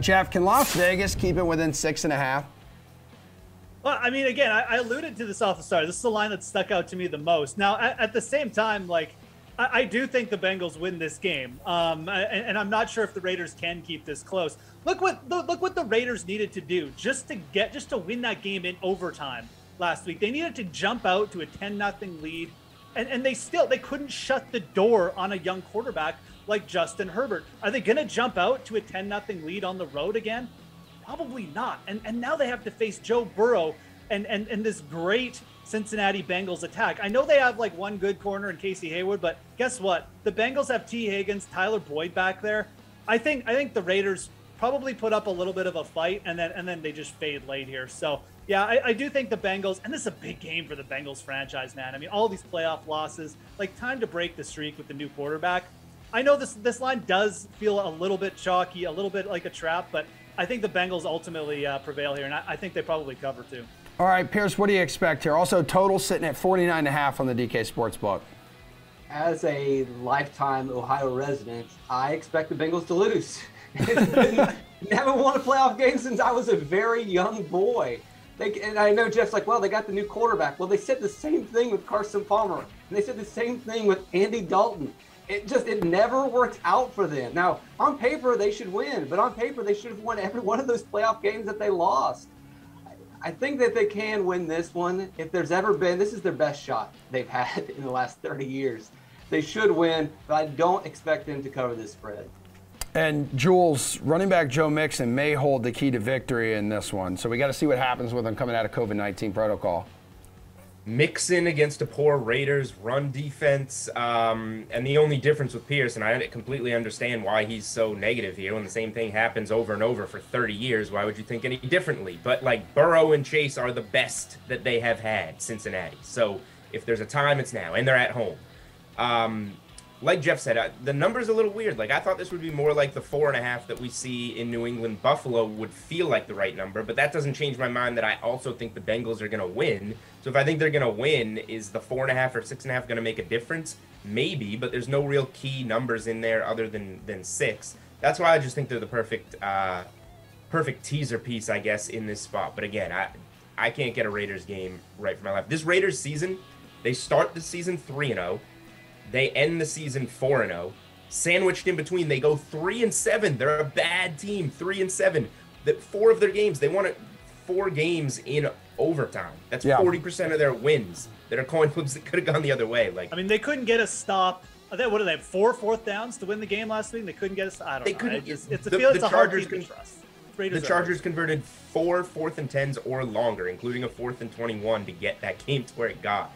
Geoff, can Las Vegas keep it within 6.5? Well, I mean, again, I alluded to this off the start. This is the line that stuck out to me the most. Now, at the same time, like, I do think the Bengals win this game, and I'm not sure if the Raiders can keep this close. Look what the Raiders needed to do just to win that game in overtime last week. They needed to jump out to a 10-0 lead, and they couldn't shut the door on a young quarterback like Justin Herbert. Are they going to jump out to a 10-0 lead on the road again? Probably not. And now they have to face Joe Burrow and this great Cincinnati Bengals attack. I know they have like one good corner in Casey Hayward, but guess what? The Bengals have T. Higgins, Tyler Boyd back there. I think the Raiders probably put up a little bit of a fight, and then they just fade late here. So yeah, I do think the Bengals, and this is a big game for the Bengals franchise, man. I mean, all these playoff losses, like time to break the streak with the new quarterback. I know this line does feel a little bit chalky, a little bit like a trap, but I think the Bengals ultimately prevail here, and I think they probably cover too. All right, Pearce, what do you expect here? Also, total sitting at 49.5 on the DK Sportsbook. As a lifetime Ohio resident, I expect the Bengals to lose. Never won a playoff game since I was a very young boy. And I know Jeff's like, well, they got the new quarterback. Well, they said the same thing with Carson Palmer, and they said the same thing with Andy Dalton. It never worked out for them. Now, on paper, they should win, but on paper, they should have won every one of those playoff games that they lost. I think that they can win this one. If there's ever been, this is their best shot they've had in the last 30 years. They should win, but I don't expect them to cover this spread. And Jules, running back Joe Mixon may hold the key to victory in this one. So we got to see what happens with him coming out of COVID-19 protocol. Mixon against a poor Raiders run defense, and the only difference with Pearce, and I completely understand why he's so negative here when the same thing happens over and over for 30 years. Why would you think any differently? But like Burrow and Chase are the best that they have had, Cincinnati. So if there's a time, it's now, and they're at home. Like Jeff said, the number's a little weird. Like, I thought this would be more like the 4.5 that we see in New England. Buffalo would feel like the right number, but that doesn't change my mind that I also think the Bengals are going to win. So if I think they're going to win, is the 4.5 or 6.5 going to make a difference? Maybe, but there's no real key numbers in there other than 6. That's why I just think they're the perfect teaser piece, I guess, in this spot. But again, I can't get a Raiders game right for my life. This Raiders season, they start the season 3-0. They end the season 4-0. Sandwiched in between, they go 3-7. They're a bad team, 3-7. That 4 of their games, they won it 4 games in overtime. That's 40% of their wins that are coin flips that could have gone the other way. Like, I mean, they couldn't get a stop. What do they have? 4 fourth downs to win the game last week. They couldn't get us. I don't know. It's a hard team to trust. The Chargers converted 4 4th and 10s or longer, including a 4th and 21 to get that game to where it got.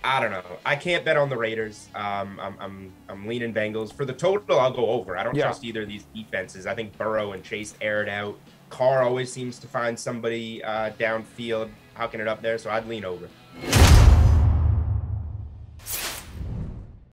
I don't know. I can't bet on the Raiders. I'm leaning Bengals. For the total, I'll go over. I don't trust either of these defenses. I think Burrow and Chase air it out. Carr always seems to find somebody downfield hucking it up there, so I'd lean over.